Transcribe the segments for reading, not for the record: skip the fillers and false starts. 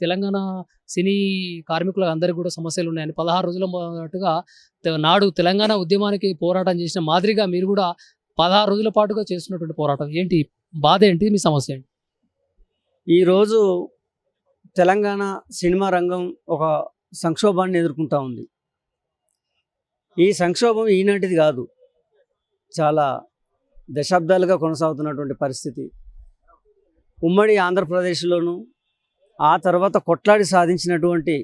తెలంగాణ సినీ కార్మికులకు అందరికీ కూడా సమస్యలున్నాయని 16 రోజుల పాటుగా నాడు తెలంగాణ ఉద్యమానికి పోరాటం చేసిన మాదిరిగా మీరు కూడా 16 రోజుల పాటుగా చేస్తున్నటువంటి పోరాటం ఏంటి? బాధ ఏంటి? మీ సమస్య ఏంటి? ఈరోజు తెలంగాణ సినిమా రంగం ఒక సంక్షోభాన్ని ఎదుర్కొంటా ఉంది. ఈ సంక్షోభం ఈనాటిది కాదు, చాలా దశాబ్దాలుగా కొనసాగుతున్నటువంటి పరిస్థితి. ఉమ్మడి ఆంధ్రప్రదేశ్లోను, ఆ తర్వాత కొట్లాడి సాధించినటువంటి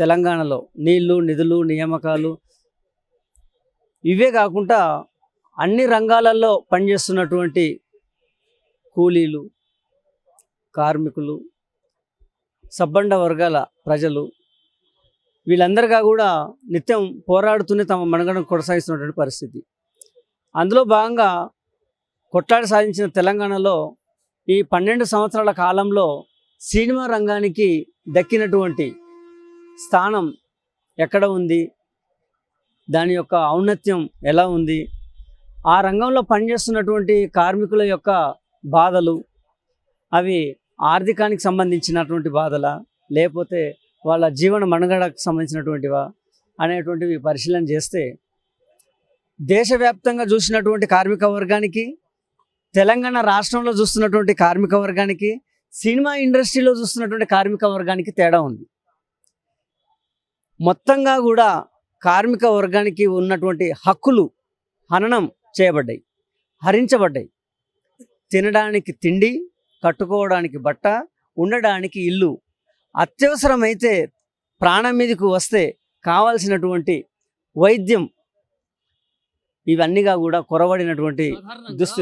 తెలంగాణలో నీళ్లు, నిధులు, నియామకాలు ఇవే కాకుండా అన్ని రంగాలలో పనిచేస్తున్నటువంటి కూలీలు, కార్మికులు, సబ్బండ వర్గాల ప్రజలు వీళ్ళందరిగా కూడా నిత్యం పోరాడుతూనే తమ మనుగడను కొనసాగిస్తున్నటువంటి పరిస్థితి. అందులో భాగంగా కొట్లాడి సాధించిన తెలంగాణలో ఈ 12 సంవత్సరాల కాలంలో సినిమా రంగానికి దక్కినటువంటి స్థానం ఎక్కడ ఉంది, దాని యొక్క ఔన్నత్యం ఎలా ఉంది, ఆ రంగంలో పనిచేస్తున్నటువంటి కార్మికుల యొక్క బాధలు అవి ఆర్థికానికి సంబంధించినటువంటి బాధలా, లేకపోతే వాళ్ళ జీవన మనుగడకు సంబంధించినటువంటివా అనేటువంటివి పరిశీలన చేస్తే దేశవ్యాప్తంగా చూసినటువంటి కార్మిక వర్గానికి, తెలంగాణ రాష్ట్రంలో చూస్తున్నటువంటి కార్మిక వర్గానికి, సినిమా ఇండస్ట్రీలో చూస్తున్నటువంటి కార్మిక వర్గానికి తేడా ఉంది. మొత్తంగా కూడా కార్మిక వర్గానికి ఉన్నటువంటి హక్కులు హననం చేయబడ్డాయి, హరించబడ్డాయి. తినడానికి తిండి, కట్టుకోవడానికి బట్ట, ఉండడానికి ఇల్లు, అత్యవసరమైతే ప్రాణం మీదకు వస్తే కావాల్సినటువంటి వైద్యం, ఇవన్నీగా కూడా కొరవడినటువంటి దుస్థితి.